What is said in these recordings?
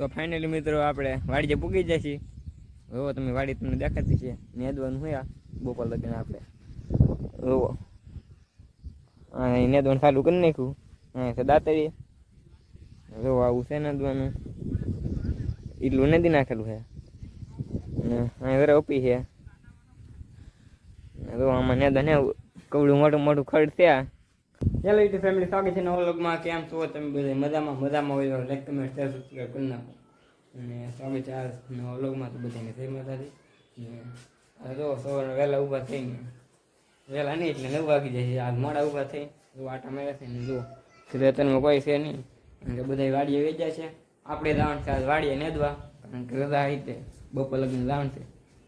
તો ફાઇનલી મિત્રો આપણે વાડીએ પૂગી જાય છીએ. હવે તમે વાડી તમને દેખાતી છે નેદવાનું હોય બપોર લગીને આપણે હવે નેદવાનું ચાલુ કરી નાખ્યું. હા છે દાંતરી જો આવું છે નેદવાનું એટલું નદી નાખેલું છે અહીં વેરા ઉપી છે. જો આમાં નેદા ને કવડું મોટું મોટું ખડ થયા. ચાલો યુટ્યુબ ફેમિલી સ્વાગત છે નવા વ્લોગમાં. કેમ છો તમે બધા? મજામાં હોય તો લાઈક કમેન્ટ શેર સબસ્ક્રાઈબ કરી નાખો. અને સ્વાગત છે આ નવા વ્લોગમાં. તો બધાને જય માતાજી. જો સવારે વહેલા ઊભા થઈને વહેલા નહીં એટલે 9 વાગી જાય છે. આજ મોડા ઊભા થઈ આટા માર્યા છે ને જો ખેતરમાં કોઈ છે નહીં કારણ કે બધા વાડીએ વેચ્યા છે. આપણે જવાનું છે આજ વાડીએ નેદવા કારણ કે રજા આવી તે બપોર લગીને જવાનું છે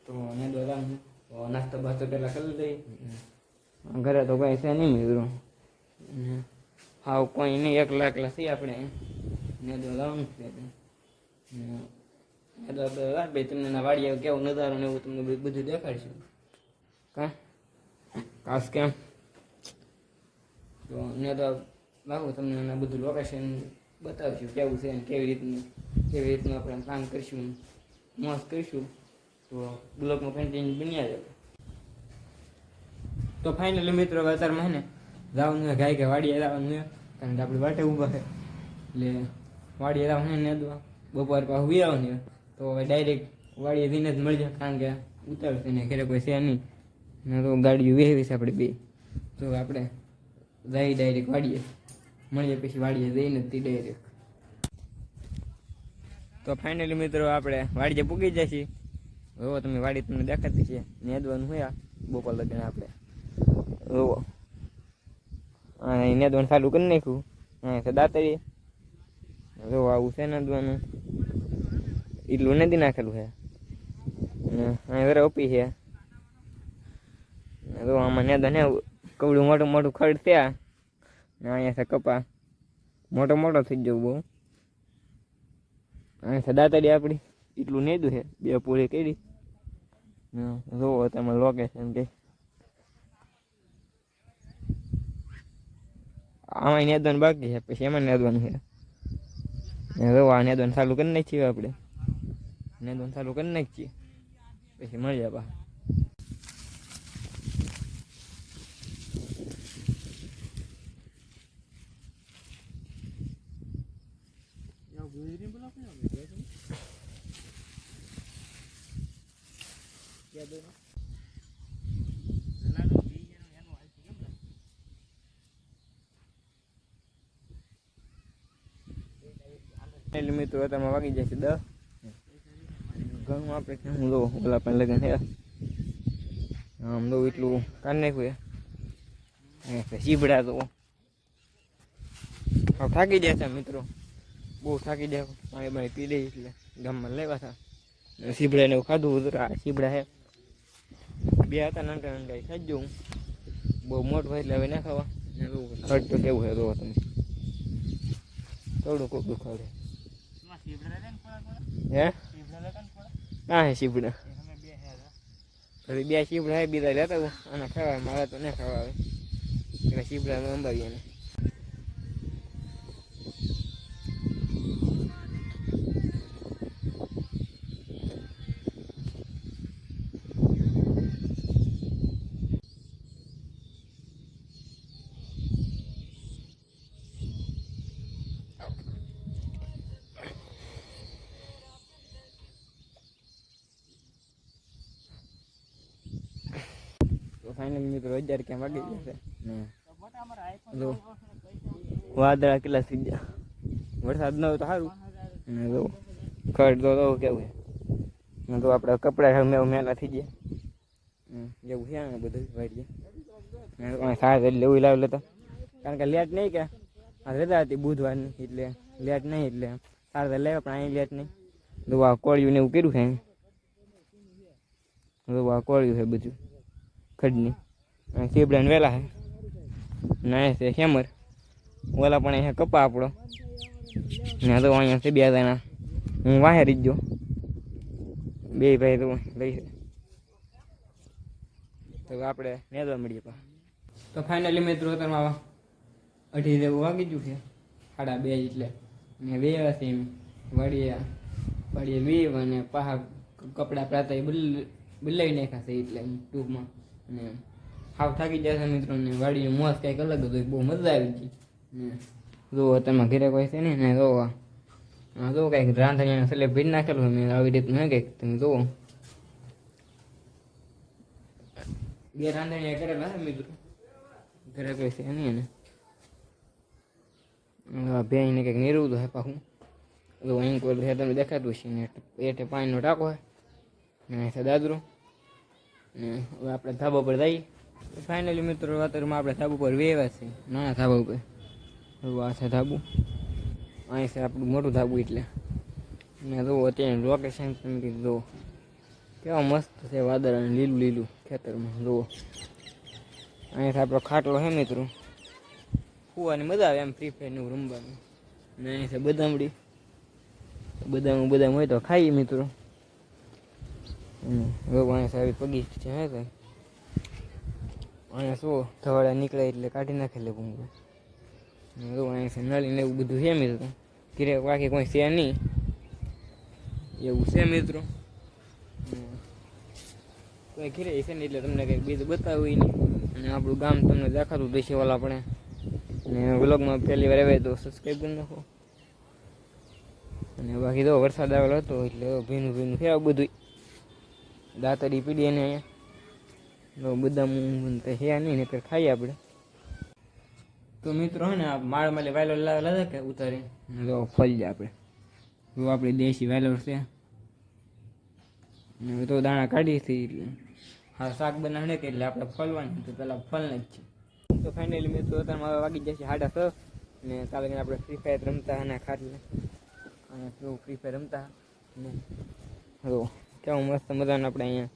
તો નેદવા જવાનું. તો નાસ્તો બાસ્તો પહેલાં કરી દઈ. ઘરે તો કોઈ છે નહીં મિત્રો. હાવ કોઈ નહીં એકલા છીએ આપણે નેદવા જવાનું છે. ભાઈ તમને વાડીએ કેવું નજારો ને એવું તમને બધું દેખાડશું. ખાસ કેમ તો નેદવા લાવું તમને બધું લોકેશન બતાવશું કેવું છે ને કેવી રીતનું આપણે કામ કરીશું મસ્ત કરીશું. તો બ્લોગમાં કન્ટિન્યુ બન્યા જાય. તો ફાઇનલી મિત્રો અત્યારમાં ને જવાનું હોય ગાય કે વાડીએ જવાનું હોય કારણ કે આપણે વાટે ઊભા છે એટલે વાડીએ જવાનું ને નેદવા. બપોર પાછું વી આવવાનું હોય તો હવે ડાયરેક્ટ વાડીએ જઈને જ મળી જાય કારણ કે ઉતારશે ને ઘરે કોઈ છે નહીં ને તો ગાડીઓ વેહવી છે આપણે બે. તો આપણે જઈ ડાયરેક્ટ વાડીએ મળીએ પછી વાડીએ જઈને જ ડાયરેક્ટ. તો ફાઇનલી મિત્રો આપણે વાડીએ પૂગી જાય છીએ. હવે તમે વાડી તમને દેખાતી છે નેદવાનું હોય બપોર લગીને આપણે હવે નેદવાનું ચાલુ કરી નાખ્યું. હા છે દાંતરી જો આવું છે નેદવાનું એટલું નદી નાખેલું છે અહીં વેરા ઉપી છે. જો આમાં નેદા ને કવડું મોટું મોટું ખડ થયા ને અહીંયા છે કપા મોટો મોટો થઈ જવું બહુ. અહીં છે દાંતરી આપણી એટલું નેદું છે 2 પૂરી કરી. જોવો તમે લોકેશન કે આમાં નેદવાનું બાકી છે પછી એમાં નેદવાનું છે. જો આ નેદવાનું ચાલુ કરી નાખીએ આપણે નેદવાનું ચાલુ કરી નાખીએ પછી મળીએ બા. એટલે મિત્રો તમે વાગી જશે 10 ઘણું આપણે કેમ લો ઓલા પણ લગન છે આમ તો એટલું કાઢ નાખ્યું સીબડા તો થાકી જાય છે મિત્રો બહુ થાકી જાય. પાણી બાણી પી દઈ એટલે ગામમાં લેવા હતા સીબડા ને એવું ખાધું ઉતરા સીબડા છે 2 હતા નાના નાના ખાઈ જવું બહુ મોટું હોય એટલે હવે ના ખાવા. ખર્ચ તો કેવું છે જોવો તમે થોડું કોક દુખાડે હે હા હે સીબડા હવે 2 સીબડા હે બીજા લેતા અને ખાવા મારે તો ના ખાવા આવે એટલે સીબડા અંબાવીએ ને. ફાઇનલ મિત્રો 1000 ક્યાં વાગી જશે ને વાદળા કેટલા થઈ ગયા. વરસાદ ન હોય તો સારું ને જો ખડ તો કેવું છે તો આપણે કપડા મેલા થઈ ગયા જેવું છે ને બધું વાડીએ સારા એટલે એવું લાવી લેતા કારણ કે લેટ નહીં કે આ રજા હતી બુધવારની એટલે લેટ નહીં એટલે સારા લેવા પણ અહીં લેટ નહીં. તો આ કોળિયું ને એવું કર્યું છે તો આ કોળિયું છે બધું ખડની સીબડા ને વેલા છે ના છે હેમર ઓલા પણ અહીંયા કપા આપણો ને તો અહીંયા છે 2 જણા હું વાહે રહી ગયો 2 ભાઈ તો લઈ છે. તો આપણે નેદવા મળીએ પા. તો ફાઇનલી મિત્રો તમે 2:30 જેવું વાગી ગયું છે 2:30 એટલે ને 2 વાગે વાડીએ વાડીએ વીવ અને પાહા કપડાં પ્રાતા એ બદલાવી નાખ્યા છે એટલે ટૂંકમાં. અને હાવ થાકી જશે મિત્રો ને વાડીની મોજ કંઈક અલગ હતું, બહુ મજા આવી ગઈ. ને જો તમે ઘરે કોઈ છે ને જોવા જો કંઈક રાંધણીને છેલ્લે ભીડ નાખેલું મેં આવી રીતનું હે કંઈક તમે જુઓ. બે રાંધણીયા કરેલા હે મિત્રો, ઘરે કોઈ છે નહીં. ને ભેંને કંઈક નીરવું હે પાછું. તો અહીં કોઈ તમને દેખાતું છે ને એટલે પાણીનો ટાંકો હે ને છે દાદરો. ને હવે આપણે ધાબા પર જઈએ. ફાઇનલી મિત્રો અત્યારમાં આપણે ધાબા પર વેવા છે, નાના ધાબા ઉપર. આ છે ધાબુ, અહીં છે આપણું મોટું ધાબુ. એટલે ને જુઓ અત્યારે લોકેશન તમે કીધું જુઓ કેવા મસ્ત છે, વાદળ અને લીલું લીલું ખેતરમાં. જુઓ અહીંથી આપણો ખાટલો છે મિત્રો, ફૂવાની મજા આવે એમ ફ્રી ફાયરનું રમવાનું. ને અહીં છે બદામડી, બદામ હોય તો ખાઈએ મિત્રો. અહીંયા સારી પગી છે હે ભાઈ, અહીંયા શું થવાડા નીકળે એટલે કાઢી નાખે લે ભૂંગું. અહીંયા છે નળી ને એવું બધું છે મિત્રો, ઘીરે બાકી કોઈ છે નહીં એવું છે મિત્રો. કોઈ ઘીરે છે ને એટલે તમને કંઈક બીજું બતાવ્યું નહીં. અને આપણું ગામ તમને દેખાતું દેશે ઓલા આપણે. ને વ્લોગમાં પહેલી વાર આવે તો સબસ્ક્રાઈબ કરી નાખો. અને બાકી તો વરસાદ આવેલો હતો એટલે ભીનું ભીનું છે બધું. દાંતડી પીડી એને અહીંયા બદામ છે નહીં ને ખાઈએ આપણે. તો મિત્રો હે ને આ માળમાં વાયલો લાવેલા હતા કે ઉતારી જો ફળ જાય આપણે. જો આપણી દેશી વાયલો છે ને તો દાણા કાઢી હતી એટલે હા શાક બનાવને કે એટલે આપણે ફળવાની તો પહેલાં ફળને જ છે. તો ફાઇનલી મિત્રો અત્યારમાં વાગી જશે 6:30 ને કાલે આપણે ફ્રી ફાયર રમતા અને ખાટલે અને ફ્રી ફાયર રમતા ને જો કેવું મસ્ત મજાનું આપણે અહીંયા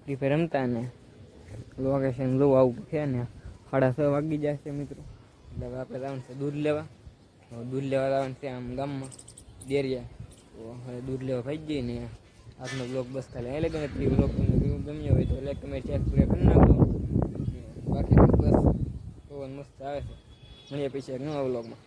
ફ્રી ફાયર રમતા ને લોકેશન જોવું આવું છે ને 6:30 વાગી જશે મિત્રો. એટલે હવે આપણે જવાનું છે દૂધ લેવા જવાનું છે આમ ગામમાં ડેરિયા. તો હવે દૂધ લેવા ભાઈ જઈએ ને આજનો બ્લોગ બસ ખાલી અહીં લગે નથી. બ્લોગ તમને ગમ્યો હોય તો લાઈક કમેન્ટ શેર પૂરા કરી નાખો. બાકી બસ પવન મસ્ત આવે છે. મળીએ પછી એક નવા બ્લોગમાં.